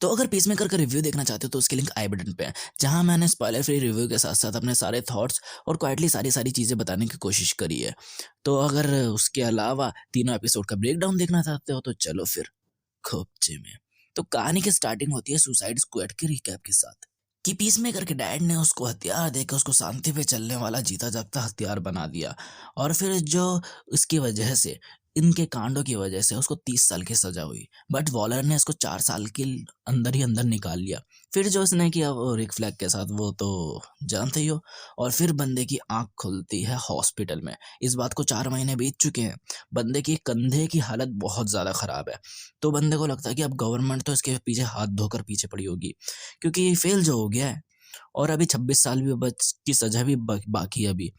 तो अगर पीसमेकर का रिव्यू देखना चाहते हो तो उसकी लिंक आई बटन पे है, जहाँ मैंने स्पॉइलर फ्री रिव्यू के साथ साथ अपने सारे थॉट्स और क्वाइटली सारी सारी चीज़ें बताने की कोशिश करी है। तो अगर उसके अलावा तीनों एपिसोड का ब्रेकडाउन देखना चाहते हो तो चलो फिर खोपचे में। तो कहानी की स्टार्टिंग होती है सुसाइड स्क्वाड के रिकैप के साथ कि पीसमेकर के डैड ने उसको हथियार देकर उसको शांति पे चलने वाला जीता जागता हथियार बना दिया। और फिर जो इसकी वजह से इनके कांडों की वजह से उसको 30 साल की सजा हुई, बट वॉलर ने इसको 4 साल के अंदर ही अंदर निकाल लिया। फिर जो इसने किया वो रिक फ्लैग के साथ, वो तो जानते ही हो। और फिर बंदे की आंख खुलती है हॉस्पिटल में। इस बात को 4 महीने बीत चुके हैं। बंदे की कंधे की हालत बहुत ज़्यादा ख़राब है। तो बंदे को लगता है कि अब गवर्नमेंट तो इसके पीछे हाथ धोकर पीछे पड़ी होगी, क्योंकि फेल जो हो गया है। और अभी 26 साल भी बच की सजा भी बाकी है अभी।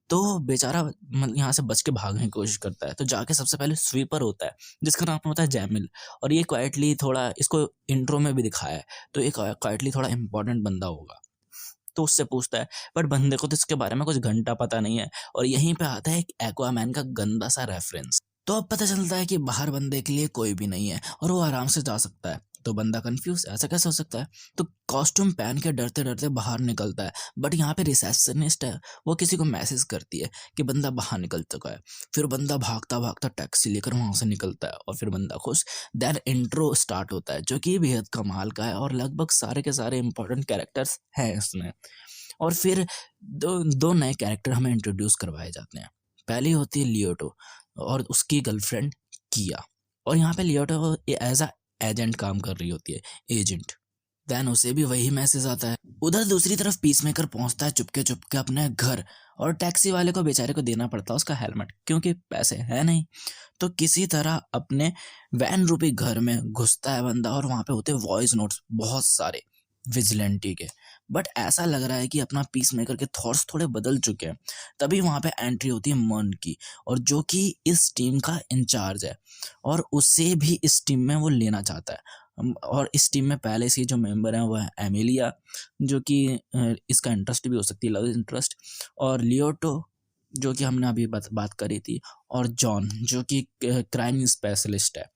तो बेचारा यहाँ से बच के भागने की कोशिश करता है। तो जाके सबसे पहले स्वीपर होता है जिसका नाम होता है जैमिल। और ये क्वाइटली थोड़ा इसको इंट्रो में भी दिखाया है, तो ये क्वाइटली थोड़ा इंपॉर्टेंट बंदा होगा। तो उससे पूछता है, बट बंदे को तो इसके बारे में कुछ घंटा पता नहीं है। और यहीं पे आता है एक एक्वामैन का गंदा सा रेफरेंस। तो अब पता चलता है कि बाहर बंदे के लिए कोई भी नहीं है और वो आराम से जा सकता है। तो बंदा कंफ्यूज, ऐसा कैसे हो सकता है। तो कॉस्ट्यूम पहन के डरते डरते बाहर निकलता है। बट यहाँ पे रिसेप्शनिस्ट है, वो किसी को मैसेज करती है कि बंदा बाहर निकल चुका है। फिर बंदा भागता भागता टैक्सी लेकर वहां से निकलता है और फिर बंदा खुश। देन इंट्रो स्टार्ट होता है जो कि बेहद कमाल का है और लगभग सारे के सारे इंपॉर्टेंट कैरेक्टर्स हैं इसमें। और फिर दो दो नए कैरेक्टर हमें इंट्रोड्यूस करवाए जाते हैं। पहली होती है लियोटो और उसकी गर्लफ्रेंड किया। और यहाँ पे लियोटो एज अ एजेंट काम कर रही होती है, एजेंट। देन उसे भी वही मैसेज आता है। उधर दूसरी तरफ पीसमेकर पहुंचता है चुपके चुपके अपने घर। और टैक्सी वाले को बेचारे को देना पड़ता है उसका हेलमेट, क्योंकि पैसे है नहीं। तो किसी तरह अपने वैन रूपी घर में घुसता है बंदा और वहां पे होते वॉइस नोट्स बहुत सारे विजिलेंटी के। बट ऐसा लग रहा है कि अपना पीस मेकर के थॉट्स थोड़े बदल चुके हैं। तभी वहां पे एंट्री होती है मन की, और जो कि इस टीम का इंचार्ज है और उसे भी इस टीम में वो लेना चाहता है। और इस टीम में पहले से जो मेंबर है वो है एमिलिया, जो कि इसका इंटरेस्ट भी हो सकती है, लव इंटरेस्ट। और लियोटो, जो कि हमने अभी बात करी थी। और जॉन, जो कि क्राइम स्पेशलिस्ट है।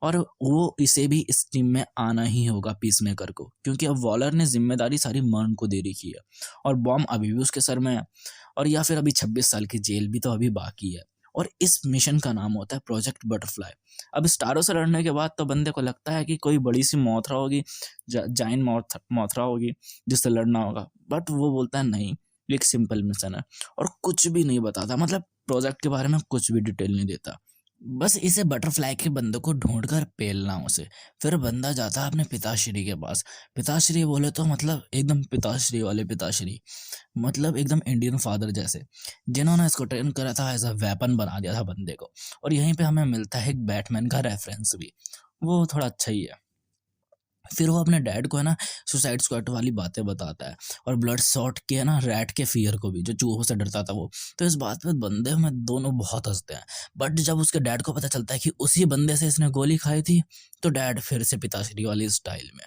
और वो इसे भी इस टीम में आना ही होगा पीसमेकर को, क्योंकि अब वॉलर ने जिम्मेदारी सारी मर्न को दे रखी है और बॉम्ब अभी भी उसके सर में है। और या फिर अभी 26 साल की जेल भी तो अभी बाकी है। और इस मिशन का नाम होता है प्रोजेक्ट बटरफ्लाई। अब स्टारों से लड़ने के बाद तो बंदे को लगता है कि कोई बड़ी सी मोथरा होगी, जाइन मोथरा होगी जिससे लड़ना होगा। बट वो बोलता है नहीं, ये एक सिंपल मिशन है। और कुछ भी नहीं बताता, मतलब प्रोजेक्ट के बारे में कुछ भी डिटेल नहीं देता। बस इसे बटरफ्लाई के बंदे को ढूंढकर पेलना उसे। फिर बंदा जाता है अपने पिताश्री के पास। पिताश्री बोले तो मतलब एकदम पिताश्री वाले पिताश्री, मतलब एकदम इंडियन फादर जैसे, जिन्होंने इसको ट्रेन करा था, एज अ वेपन बना दिया था बंदे को। और यहीं पे हमें मिलता है एक बैटमैन का रेफरेंस भी, वो थोड़ा अच्छा ही है। फिर वो अपने डैड को है ना सुसाइड स्क्वाड वाली बातें बताता है, और ब्लड शॉट के है ना रैट के फियर को भी, जो चूहों से डरता था वो। तो इस बात पे बंदे में दोनों बहुत हंसते हैं। बट जब उसके डैड को पता चलता है कि उसी बंदे से इसने गोली खाई थी, तो डैड फिर से पिताश्री वाली स्टाइल में।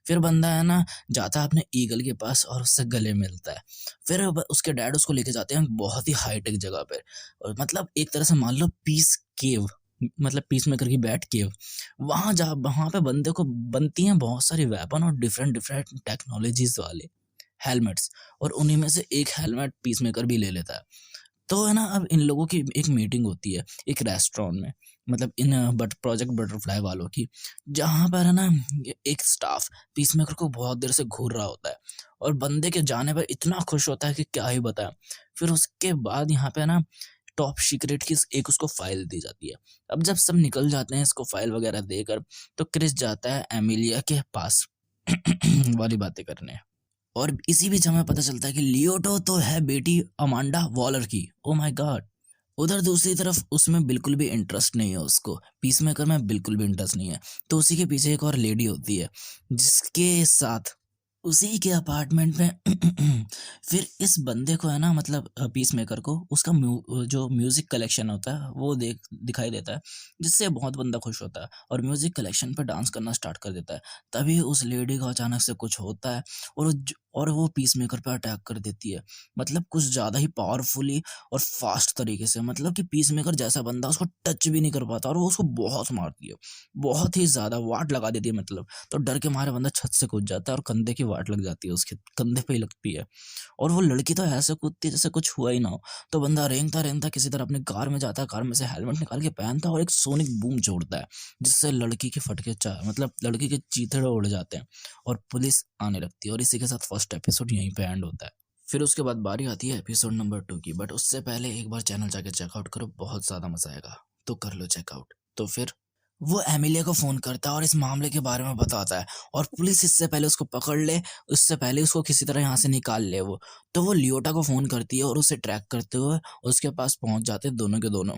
फिर बंदा है ना जाता है अपने ईगल के पास और उससे गले मिलता है। फिर उसके डैड उसको लेके जाते हैं बहुत ही हाईटेक जगह पर, और मतलब एक तरह से मान लो पीस केव, मतलब पीस मेकर की बैट केव। वहां पे बंदे को बनती हैं बहुत सारी वेपन और डिफरेंट डिफरेंट टेक्नोलॉजीज वाले हेलमेट्स। और उन्हीं में से एक हेलमेट पीस मेकर भी ले लेता है। तो है ना, अब इन लोगों की एक मीटिंग होती है एक रेस्टोरेंट में, मतलब इन बट प्रोजेक्ट बटरफ्लाई वालों की, जहाँ पर है ना एक स्टाफ पीस मेकर को बहुत देर से घूर रहा होता है। और बंदे के जाने पर इतना खुश होता है कि क्या ही बताएं। फिर उसके बाद यहाँ पे ना टॉप सीक्रेट की एक उसको फाइल दी जाती है। अब जब सब निकल जाते हैं इसको फाइल वगैरह देकर, तो क्रिस जाता है एमिलिया के पास वाली बातें करने। और इसी बीच हमें पता चलता है कि लियोटो तो है बेटी अमांडा वॉलर की। Oh my God. उधर दूसरी तरफ उसमें बिल्कुल भी इंटरेस्ट नहीं है उसको, पीसमेकर में बिल्कुल भी इंटरेस्ट नहीं है। तो उसी के पीछे एक और लेडी होती है जिसके साथ उसी के अपार्टमेंट में फिर इस बंदे को है ना, मतलब पीस मेकर को उसका जो म्यूजिक कलेक्शन होता है वो दिखाई देता है, जिससे बहुत बंदा खुश होता है और म्यूजिक कलेक्शन पे डांस करना स्टार्ट कर देता है। तभी उस लेडी को अचानक से कुछ होता है, और और वो पीसमेकर पे अटैक कर देती है। मतलब कुछ ज़्यादा ही पावरफुली और फ़ास्ट तरीके से, मतलब कि पीसमेकर जैसा बंदा उसको टच भी नहीं कर पाता और वो उसको बहुत मारती है। बहुत ही ज़्यादा वाट लगा देती है मतलब। तो डर के मारे बंदा छत से कूद जाता है और कंधे की वाट लग जाती है, उसके कंधे पे ही लगती है। और वो लड़की तो ऐसे कूदती है जैसे कुछ हुआ ही ना हो। तो बंदा रेंगता-रेंगता किसी तरह अपनी कार में जाता है, कार में से हेलमेट निकाल के पहनता है और एक सोनिक बूम छोड़ता है, जिससे लड़की के फटके चा मतलब लड़की के चीथड़े उड़ जाते हैं और पुलिस आने लगती है और इसी के साथ फर्स्ट एपिसोड यहीं पे एंड होता है। फिर उसके बाद बारी आती है एपिसोड नंबर 2 की, बट उससे पहले एक बार चैनल जाके चेकआउट करो, बहुत ज़्यादा मज़ा आएगा। तो कर लो चेकआउट। तो फिर वो एमिलिया को फ़ोन करता है और इस मामले के बारे में बताता है और पुलिस इससे पहले उसको पकड़ ले, उससे पहले उसको किसी तरह यहाँ से निकाल ले वो। तो वो लियोटा को फ़ोन करती है और उसे ट्रैक करते हुए उसके पास पहुँच जाते हैं दोनों के दोनों।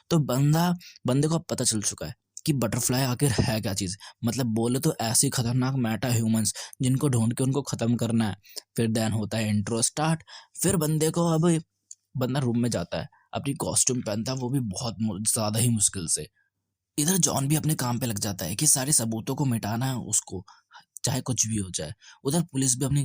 तो बंदे को अब पता चल चुका है कि बटरफ्लाई आखिर है क्या चीज़। मतलब बोले तो ऐसी खतरनाक मेटा ह्यूमंस जिनको ढूँढ के उनको ख़त्म करना है। फिर देन होता है इंट्रो स्टार्ट। फिर बंदे को अब बंदा रूम में जाता है, अपनी कॉस्ट्यूम पहनता है, वो भी बहुत ज़्यादा ही मुश्किल से। इधर जॉन भी अपने काम पे लग जाता है कि सारे सबूतों को मिटाना है उसको, चाहे कुछ भी हो जाए। उधर पुलिस भी अपनी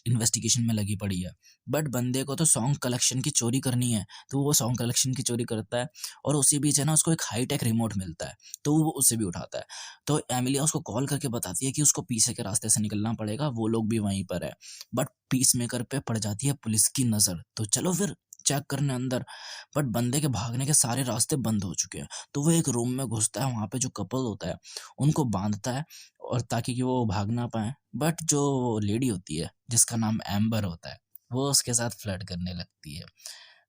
इन्वेस्टिगेशन में लगी पड़ी है। बट बंदे को तो सॉन्ग कलेक्शन की चोरी करनी है, तो वो सॉन्ग कलेक्शन की चोरी करता है और उसी बीच है ना उसको एक हाई-टेक रिमोट मिलता है, तो वो उसे भी उठाता है। तो एमिलिया उसको कॉल करके बताती है कि उसको पीछे के रास्ते से निकलना पड़ेगा, वो लोग भी वहीं पर है। बट पीसमेकर पे पड़ जाती है पुलिस की नज़र, तो चलो फिर चेक करने अंदर। बट बंदे के भागने के सारे रास्ते बंद हो चुके हैं। तो वो एक रूम में घुसता है, वहाँ पे जो कपल होता है, उनको बाँधता है और ताकि कि वो भाग ना पाएँ। बट जो लेडी होती है, जिसका नाम एम्बर होता है, वो उसके साथ फ्लर्ट करने लगती है।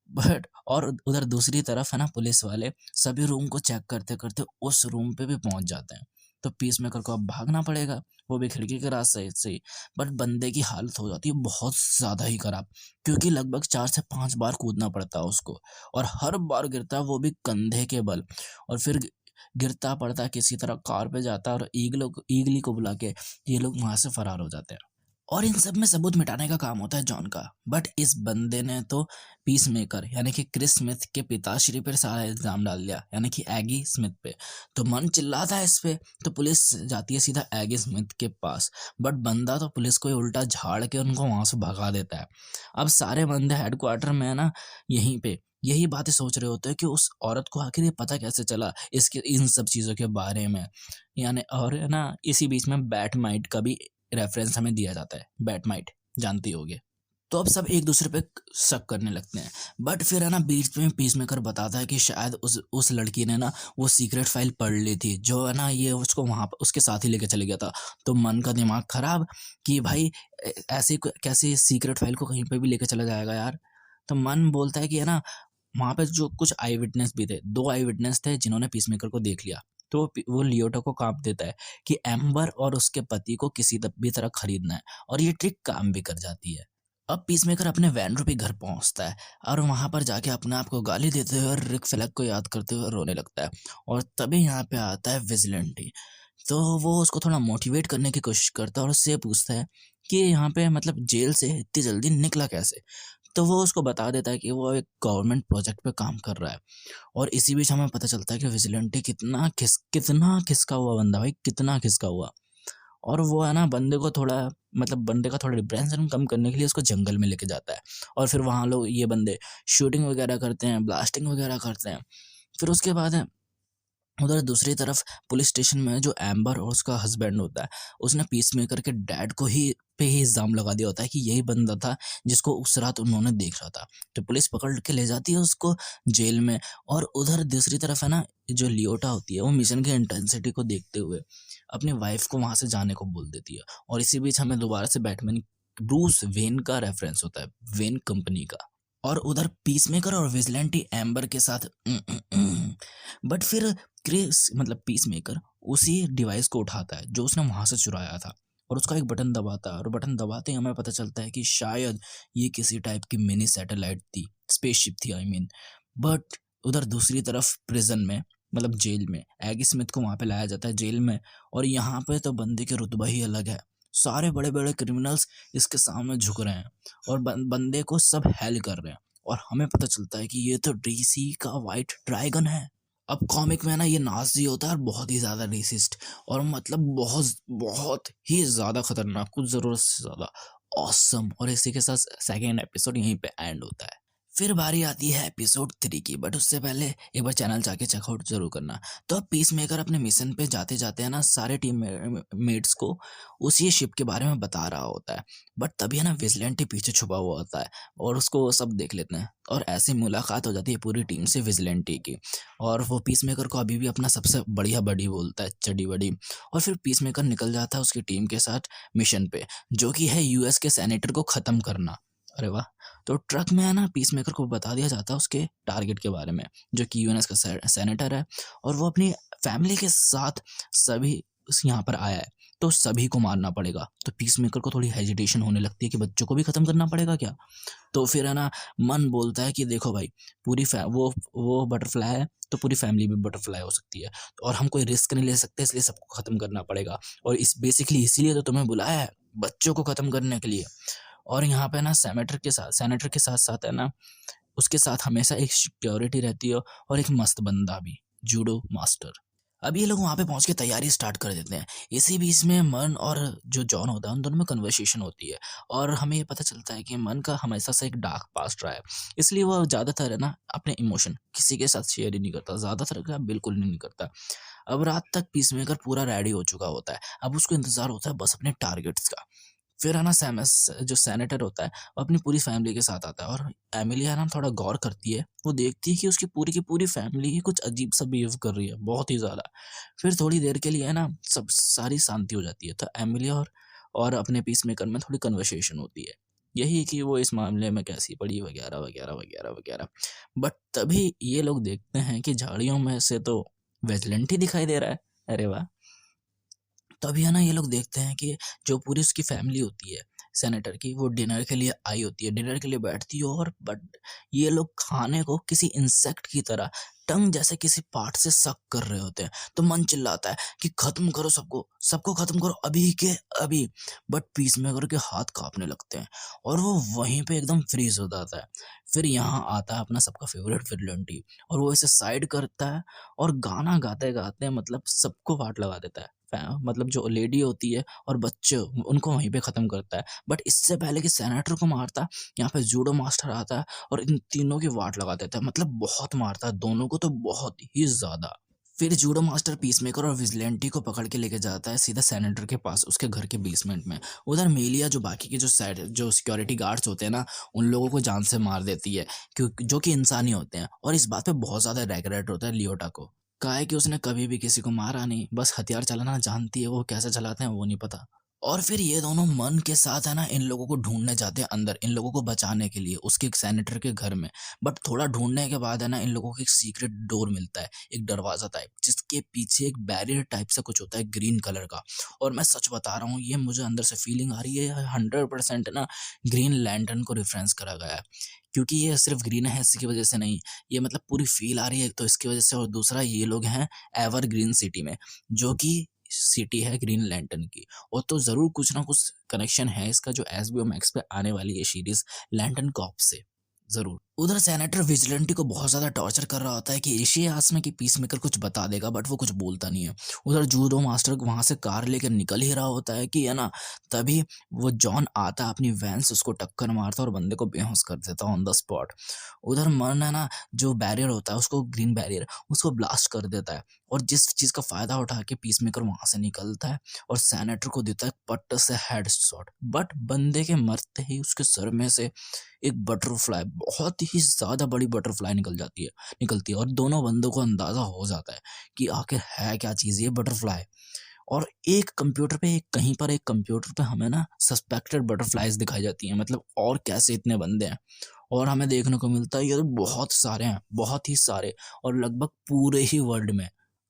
बट और उधर दूसरी तरफ है ना पुलिस वाले सभी रूम को चेक करते-करते उस रूम पे भी पहुँच जाते हैं। तो पीसमेकर को अब भागना पड़ेगा, वो भी खिड़की के रास्ते से ही। बट बंदे की हालत हो जाती है बहुत ज़्यादा ही खराब, क्योंकि लगभग 4 से 5 बार कूदना पड़ता है उसको और हर बार गिरता है वो भी कंधे के बल। और फिर गिरता पड़ता है, किसी तरह कार पे जाता है और ईगली को बुला के ये लोग वहाँ से फरार हो जाते हैं। और इन सब में सबूत मिटाने का काम होता है जॉन का। बट इस बंदे ने तो पीसमेकर यानी कि क्रिस स्मिथ के पिताश्री पर सारा इल्ज़ाम डाल दिया, यानी कि एगी स्मिथ पे। तो मन चिल्लाता है इस पे, तो पुलिस जाती है सीधा एगी स्मिथ के पास। बट बंदा तो पुलिस को ही उल्टा झाड़ के उनको वहाँ से भगा देता है। अब सारे बंदे हेडक्वार्टर में है ना, यहीं पे यही बातें सोच रहे होते हैं कि उस औरत को आखिर ये पता कैसे चला इसके इन सब चीज़ों के बारे में। यानी और है ना, इसी बीच में बैटमाइट का भी रेफरेंस हमें दिया जाता है। बैटमाइट जानती होगे। तो अब सब एक दूसरे पे शक करने लगते हैं। बट फिर है ना बीच में पीसमेकर बताता है कि शायद उस लड़की ने ना वो सीक्रेट फाइल पढ़ ली थी, जो है ना ये उसको वहाँ पे उसके साथ ही लेके चले गया था। तो मन का दिमाग खराब कि भाई ऐसे कैसे सीक्रेट फाइल को कहीं पे भी लेके चला जाएगा यार। तो मन बोलता है कि है ना वहाँ पे जो कुछ आई विटनेस भी थे, 2 आई विटनेस थे जिन्होंने पीसमेकर को देख लिया। तो वो लियोटा को काँप देता है कि एम्बर और उसके पति को किसी भी तरह खरीदना है और ये ट्रिक काम भी कर जाती है। अब पीसमेकर अपने वैन पे घर पहुँचता है और वहाँ पर जाके अपने आप को गाली देते हुए और रिक फ्लैग को याद करते हुए रोने लगता है। और तभी यहाँ पे आता है विजिलेंटी। तो वो उसको थोड़ा मोटिवेट करने की कोशिश करता है और उससे पूछता है कि यहाँ पे मतलब जेल से इतनी जल्दी निकला कैसे? तो वो उसको बता देता है कि वो एक गवर्नमेंट प्रोजेक्ट पे काम कर रहा है। और इसी बीच हमें पता चलता है कि विजिलेंटी कितना खिसका हुआ बंदा, भाई कितना खिसका हुआ। और वो है ना बंदे को थोड़ा मतलब बंदे का थोड़ा डिप्रेशन कम करने के लिए उसको जंगल में लेके जाता है। और फिर वहाँ लोग ये बंदे शूटिंग वगैरह करते हैं, ब्लास्टिंग वगैरह करते हैं। फिर उसके बाद है उधर दूसरी तरफ पुलिस स्टेशन में जो एम्बर और उसका हस्बैंड होता है, उसने पीसमेकर के डैड को ही पे ही इल्ज़ाम लगा दिया होता है कि यही बंदा था जिसको उस रात उन्होंने देखा था। तो पुलिस पकड़ के ले जाती है उसको जेल में। और उधर दूसरी तरफ है ना, जो लियोटा होती है वो मिशन की इंटेंसिटी को देखते हुए अपनी वाइफ को वहाँ से जाने को बोल देती है। और इसी बीच हमें दोबारा से बैटमैन ब्रूस वेन का रेफरेंस होता है, वेन कंपनी का। और उधर पीसमेकर और विजिलेंटी एम्बर के साथ बट फिर क्रिस मतलब पीसमेकर उसी डिवाइस को उठाता है जो उसने वहां से चुराया था और उसका एक बटन दबाता है और बटन दबाते ही हमें पता चलता है कि शायद ये किसी टाइप की मिनी सैटेलाइट थी, स्पेसशिप थी आई मीन। बट उधर दूसरी तरफ प्रिजन में मतलब जेल में एगी स्मिथ को वहां पे लाया जाता है जेल में। और यहाँ पे तो बंदे के रुतबा ही अलग है। सारे बड़े बड़े क्रिमिनल्स इसके सामने झुक रहे हैं और बंदे को सब हेल कर रहे हैं। और हमें पता चलता है कि ये तो डीसी का वाइट ड्रैगन है। अब कॉमिक में ना ये नाज़ी होता है और बहुत ही ज़्यादा रेसिस्ट और मतलब बहुत बहुत ही ज़्यादा खतरनाक, कुछ ज़रूरत से ज़्यादा। ऑसम। और इसी के साथ सेकेंड एपिसोड यहीं पे एंड होता है। फिर बारी आती है एपिसोड 3 की, बट उससे पहले एक बार चैनल जाके चेकआउट जरूर करना। तो अब पीस मेकर अपने मिशन पे जाते जाते है ना सारे टीम मेट्स को उसी शिप के बारे में बता रहा होता है। बट तभी है ना विजिलेंटी पीछे छुपा हुआ होता है और उसको वो सब देख लेते हैं, और ऐसी मुलाकात हो जाती है पूरी टीम से विजिलेंटी की। और वो पीस मेकर को अभी भी अपना सबसे बढ़िया बड़ी बोलता है, चडी बड़ी। और फिर पीस मेकर निकल जाता है उसकी टीम के साथ मिशन पे, जो कि है यूएस के सेनेटर को खत्म करना। अरे वाह। तो ट्रक में है ना पीस मेकर को बता दिया जाता है उसके टारगेट के बारे में, जो कि यूएनएस का सेनेटर है, और वो अपनी फैमिली के साथ सभी यहाँ पर आया है, तो सभी को मारना पड़ेगा। तो पीस मेकर को थोड़ी हेजिटेशन होने लगती है कि बच्चों को भी खत्म करना पड़ेगा क्या। तो फिर है ना मन बोलता है कि देखो भाई, पूरी वो बटरफ्लाई है तो पूरी फैमिली भी बटरफ्लाई हो सकती है, और हम कोई रिस्क नहीं ले सकते, इसलिए सबको खत्म करना पड़ेगा। और इस बेसिकली इसीलिए तो तुम्हें बुलाया है, बच्चों को खत्म करने के लिए। और यहाँ पे ना सेनेटर के साथ साथ है ना उसके साथ हमेशा एक सिक्योरिटी रहती है, और एक मस्त बंदा भी, जूडो मास्टर। अब ये लोग वहाँ पे पहुँच के तैयारी स्टार्ट कर देते हैं। इसी बीच में मन और जो जॉन होता है उन दोनों में कन्वर्सेशन होती है, और हमें ये पता चलता है कि मन का हमेशा से एक डार्क पास्ट रहा है, इसलिए वो ज़्यादातर है ना अपने इमोशन किसी के साथ शेयर ही नहीं करता, ज़्यादातर क्या बिल्कुल नहीं करता। अब रात तक पीसमेकर पूरा रेडी हो चुका होता है, अब उसको इंतजार होता है बस अपने टारगेट्स का। फिर है ना सैमस जो सेनेटर होता है वो अपनी पूरी फैमिली के साथ आता है, और एमिलिया ना थोड़ा गौर करती है, वो देखती है कि उसकी पूरी की पूरी फैमिली ही कुछ अजीब सा बिहेव कर रही है, बहुत ही ज़्यादा। फिर थोड़ी देर के लिए है ना सब सारी शांति हो जाती है, तो एमिलिया और अपने पीस मेकर में थोड़ी कन्वर्सेशन होती है, यही कि वो इस मामले में कैसी पड़ी वगैरह वगैरह वगैरह वगैरह। बट तभी ये लोग देखते हैं कि झाड़ियों में से तो वेजलेंट ही दिखाई दे रहा है। अरे वाह। तभी है ना ये लोग देखते हैं कि जो पूरी उसकी फैमिली होती है सेनेटर की, वो डिनर के लिए आई होती है, डिनर के लिए बैठती है, और बट ये लोग खाने को किसी इंसेक्ट की तरह टंग जैसे किसी पार्ट से सक कर रहे होते हैं। तो मन चिल्लाता है कि खत्म करो सबको, सबको खत्म करो अभी के अभी। बट पीस मेकर के हाथ कांपने लगते हैं, और वो वहीं पे एकदम फ्रीज हो जाता है। फिर यहाँ आता है अपना सबका फेवरेट विजिलेंटी, और वो इसे साइड करता है, और गाना गाते गाते मतलब सबको वाट लगा देता है। मतलब जो लेडी होती है और बच्चे उनको वहीं पे खत्म करता है। बट इससे पहले कि सेनेटर को मारता, यहाँ पे जूडो मास्टर आता है और इन तीनों की वाट लगा देता है, मतलब बहुत मारता है दोनों को, तो बहुत ही ज्यादा। फिर जूडो मास्टर पीसमेकर और विजिलेंटी को पकड़ के लेके जाता है सीधा सेनेटर के पास, उसके घर के बेसमेंट में। उधर मेलिया जो बाकी के जो सिक्योरिटी गार्ड्स होते हैं ना, उन लोगों को जान से मार देती है, क्योंकि जो कि इंसानी होते हैं, और इस बात पे बहुत ज्यादा रेगरेट होता है लियोटा को। कहा है कि उसने कभी भी किसी को मारा नहीं, बस हथियार चलाना जानती है, वो कैसे चलाते हैं वो नहीं पता। और फिर ये दोनों मन के साथ है ना इन लोगों को ढूंढने जाते हैं अंदर, इन लोगों को बचाने के लिए उसके एक सेनेटर के घर में। बट थोड़ा ढूंढने के बाद है ना इन लोगों को एक सीक्रेट डोर मिलता है, एक दरवाजा टाइप, जिसके पीछे एक बैरियर टाइप से कुछ होता है ग्रीन कलर का। और मैं सच बता रहा हूँ, ये मुझे अंदर से फीलिंग आ रही है 100% ना ग्रीन लैंटर्न को रेफरेंस करा गया है, क्योंकि ये सिर्फ ग्रीन है इसकी वजह से नहीं, ये मतलब पूरी फील आ रही है तो इसकी वजह से। और दूसरा, ये लोग हैं एवरग्रीन सिटी में, जो कि सिटी है ग्रीन लैंटर्न की, और तो ज़रूर कुछ ना कुछ कनेक्शन है इसका, जो एसबीओ मैक्स पे आने वाली है सीरीज लैंटर्न कॉप से, ज़रूर। उधर सेनेटर विजिलेंटी को बहुत ज़्यादा टॉर्चर कर रहा होता है कि ऋषि आस में कि पीसमेकर कुछ बता देगा, बट वो कुछ बोलता नहीं है। उधर जूडो मास्टर वहां से कार लेकर निकल ही रहा होता है कि है ना, तभी वो जॉन आता है अपनी वैन से, उसको टक्कर मारता है और बंदे को बेहोश कर देता ऑन द स्पॉट। उधर मन है ना जो बैरियर होता है उसको, ग्रीन बैरियर, उसको ब्लास्ट कर देता है, और जिस चीज़ का फायदा उठा के पीसमेकर वहां से निकलता है और सेनेटर को देता है पट्ट से हेड शॉट। बट बंदे के मरते ही उसके सर में से एक बटरफ्लाई, बहुत ही ज्यादा बड़ी बटरफ्लाई निकलती है, और दोनों बंदों को अंदाजा हो जाता है कि आखिर है क्या चीज ये बटरफ्लाई। और एक कंप्यूटर पे एक कंप्यूटर पे हमें ना सस्पेक्टेड बटरफ्लाइज दिखाई जाती हैं, मतलब और कैसे इतने बंदे हैं, और हमें देखने को मिलता है ये तो बहुत सारे हैं, बहुत ही सारे, और लगभग पूरे ही वर्ल्ड में।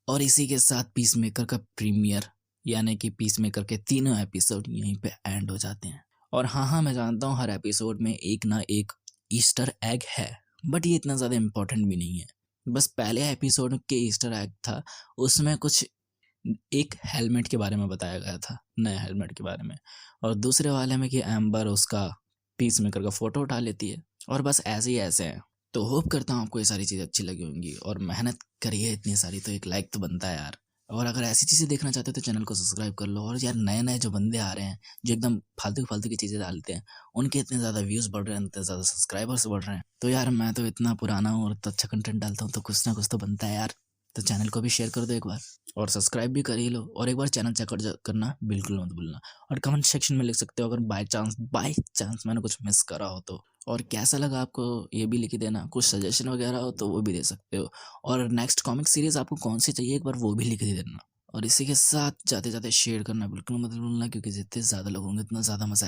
और इसी के साथ पीसमेकर का प्रीमियर, यानी कि पीसमेकर के तीनों एपिसोड यहीं पे एंड हो जाते हैं। और हाँ हाँ, मैं जानता हूँ हर एपिसोड में एक ना एक ईस्टर एग है, बट ये इतना ज़्यादा इम्पोर्टेंट भी नहीं है। बस पहले एपिसोड के ईस्टर एग था, उसमें कुछ एक हेलमेट के बारे में बताया गया था, नए हेलमेट के बारे में, और दूसरे वाले में कि एम्बर उसका पीसमेकर का फोटो उठा लेती है, और बस ऐसे ही ऐसे हैं। तो होप करता हूँ आपको ये सारी चीज़ अच्छी लगी होंगी, और मेहनत करिए इतनी सारी तो एक लाइक तो बनता है यार। और अगर ऐसी चीज़ें देखना चाहते हो तो चैनल को सब्सक्राइब कर लो। और यार नए-नए जो बंदे आ रहे हैं, जो एकदम फालतू-फालतू की चीज़ें डालते हैं, उनके इतने ज़्यादा व्यूज़ बढ़ रहे हैं, इतने ज़्यादा सब्सक्राइबर्स बढ़ रहे हैं। तो यार मैं तो इतना पुराना हूँ और इतना अच्छा कंटेंट डालता हूँ, तो कुछ ना कुछ तो बनता है यार। तो चैनल को भी शेयर कर दो एक बार और सब्सक्राइब भी कर ही लो, और एक बार चैनल चेकआउट करना बिल्कुल मत भूलना। और कमेंट सेक्शन में लिख सकते हो अगर बाय चांस मैंने कुछ मिस करा हो तो। और कैसा लगा आपको ये भी लिख ही देना। कुछ सजेशन वगैरह हो तो वो भी दे सकते हो। और नेक्स्ट कॉमिक सीरीज़ आपको कौन सी चाहिए एक बार वो भी लिख ही देना। और इसी के साथ जाते-जाते शेयर करना बिल्कुल मत भूलना, क्योंकि जितने ज़्यादा लोग होंगे उतना ज़्यादा मज़ा आएगा।